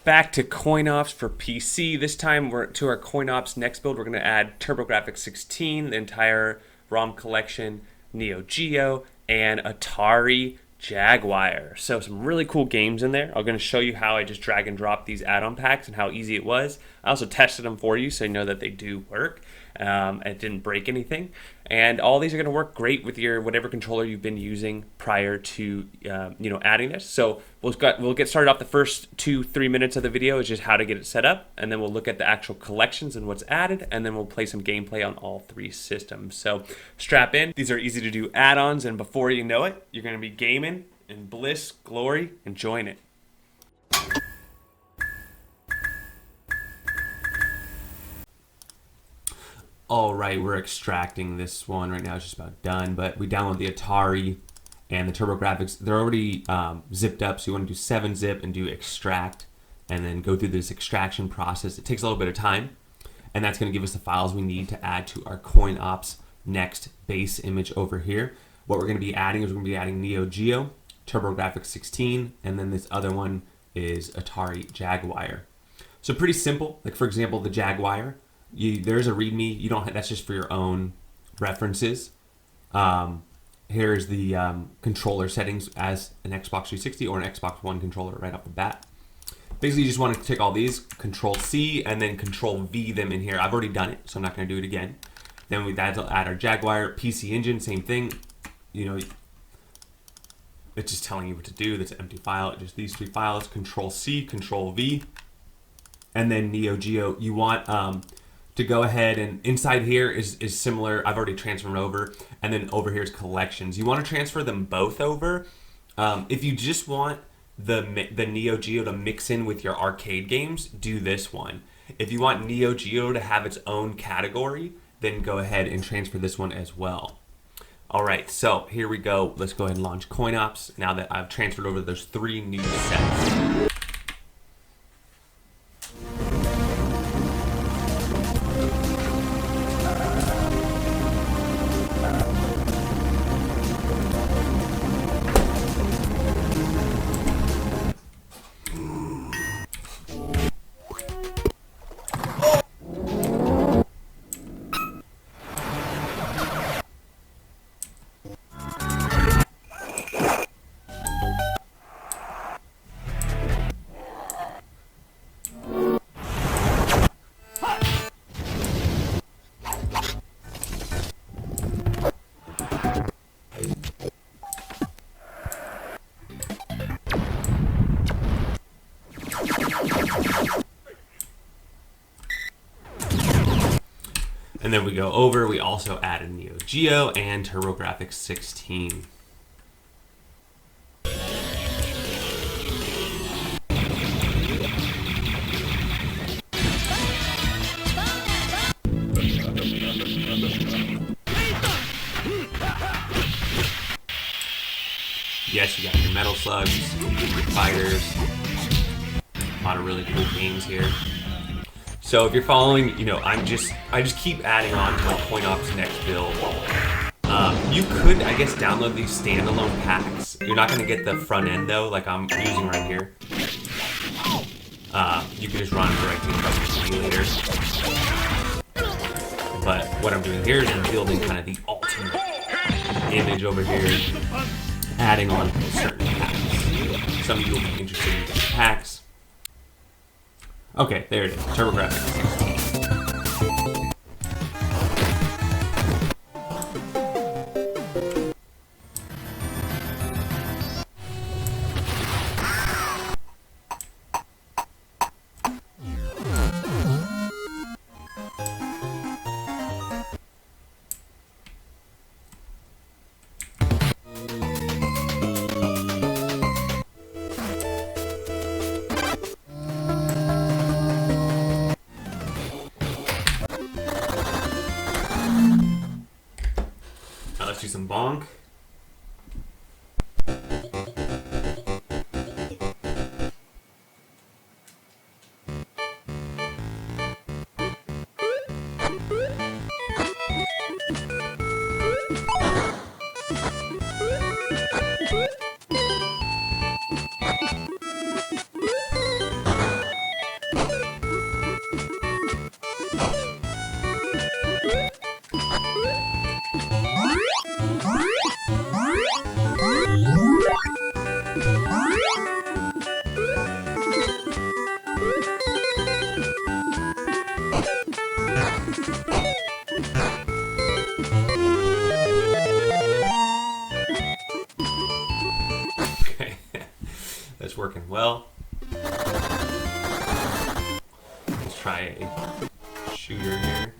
Back to CoinOps for PC. This time we're to our CoinOps next build. We're going to add TurboGraphix 16, the entire ROM collection, Neo Geo, and Atari Jaguar. So some really cool games in there. I'm going to show you how I just drag and drop these add-on packs and how easy it was. I also tested them for you so you know that they do work. It didn't break anything. And all these are going to work great with your whatever controller you've been using prior to adding this. So we'll get started off. The first 2-3 minutes of the video is just how to get it set up, and then we'll look at the actual collections and what's added, and then we'll play some gameplay on all three systems. So strap in. These are easy to do add-ons, and before you know it, you're going to be gaming in bliss, glory, enjoying it. All right, we're extracting this one right now. It's just about done, but we download the Atari and the TurboGraphix. They're already zipped up, so you want to do 7-zip and do extract and then go through this extraction process. It takes a little bit of time, and that's going to give us the files we need to add to our CoinOps next base image over here. What we're going to be adding is we're going to be adding Neo Geo, TurboGraphix 16, and then this other one is Atari Jaguar. So pretty simple. Like for example, the Jaguar. There's a README. You don't. That's just for your own references. Here's the controller settings as an Xbox 360 or an Xbox One controller right off the bat. Basically, you just want to take all these, Control C, and then Control V them in here. I've already done it, so I'm not going to do it again. Then we add our Jaguar PC engine. Same thing. It's just telling you what to do. That's an empty file. Just these three files. Control C, Control V, and then Neo Geo. You want to go ahead and inside here is similar. I've already transferred over, and then over here is collections. You want to transfer them both over. If you just want the Neo Geo to mix in with your arcade games, do this one. If you want Neo Geo to have its own category, then go ahead and transfer this one as well. All right, so here we go. Let's go ahead and launch CoinOps now that I've transferred over those 3 new sets. And then we go over, we also added Neo Geo and TurboGraphix 16. Yes, you got your Metal Slugs, Fighters, a lot of really cool games here. So if you're following, I just keep adding on to my CoinOps next build. You could, I guess, download these standalone packs. You're not going to get the front end though, like I'm using right here. You can just run right to the emulator. But what I'm doing here is I'm building kind of the ultimate image over here, adding on certain packs. Some of you will be interested in these packs. Okay, there it is, TurboGraphix 16. Let's do some bonk. try a shooter here.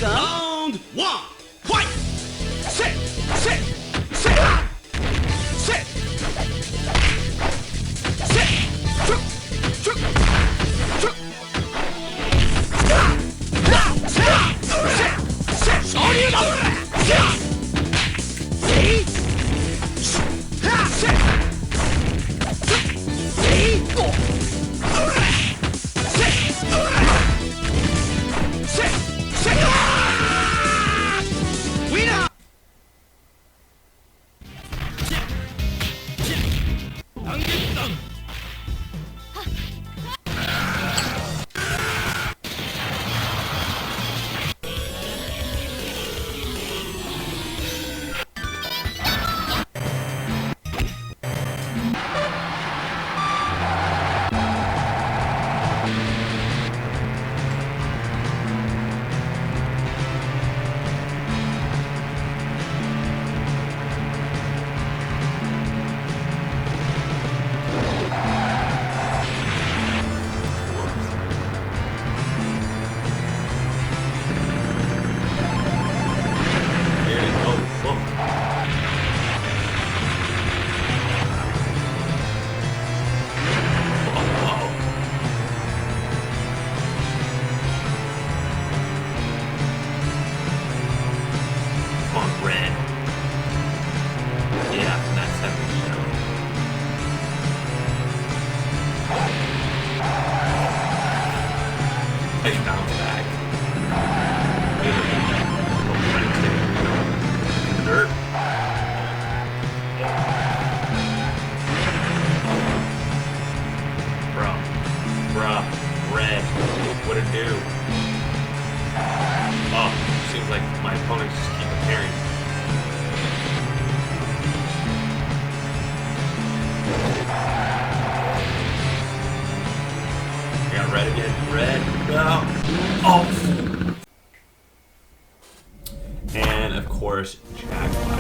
Round one, fight! Sit, sit, sit, sit, sit, chuk, chuk, chuk, sit, shoryū da! Sit, sit, And of course, Jaguar.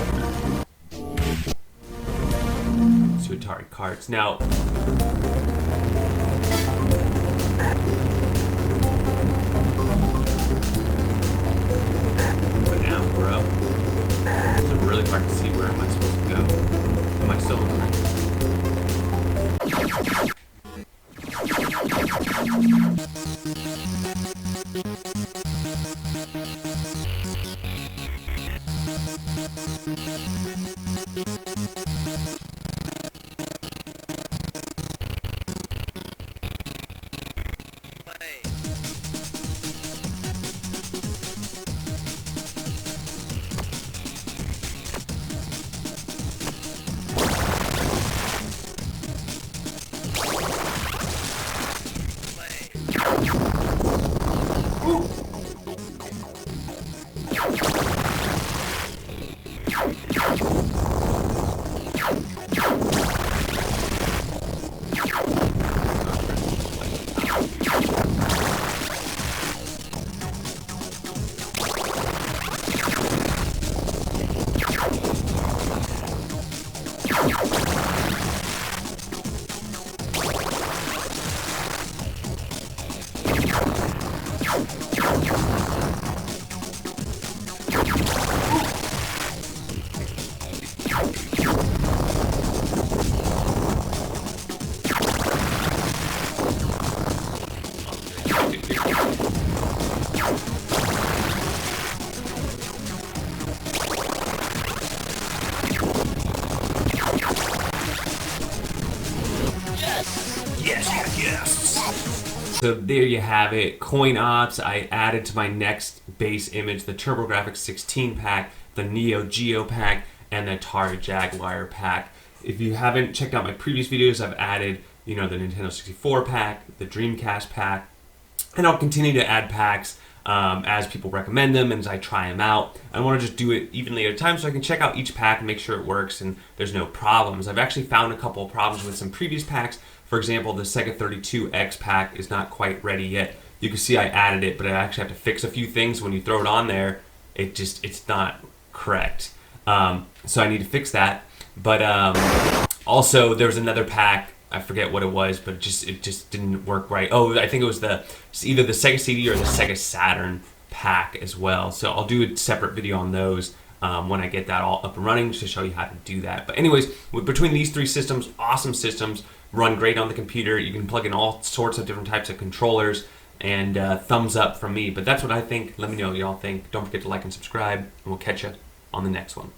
So Atari carts. Now, So there you have it, CoinOps. I added to my next base image the TurboGraphix 16 pack, the Neo Geo pack, and the Atari Jaguar pack. If you haven't checked out my previous videos, I've added, the Nintendo 64 pack, the Dreamcast pack, and I'll continue to add packs as people recommend them and as I try them out. I want to just do it evenly at a time so I can check out each pack and make sure it works and there's no problems. I've actually found a couple of problems with some previous packs. For example, the Sega 32X pack is not quite ready yet. You can see I added it, but I actually have to fix a few things. When you throw it on there, it's not correct. So I need to fix that. But also, there was another pack. I forget what it was, but it just didn't work right. Oh, I think it was either the Sega CD or the Sega Saturn pack as well. So I'll do a separate video on those when I get that all up and running to show you how to do that. But anyways, between these three systems, awesome systems, run great on the computer. You can plug in all sorts of different types of controllers, and thumbs up from me. But that's what I think. Let me know what y'all think. Don't forget to like and subscribe, and we'll catch you on the next one.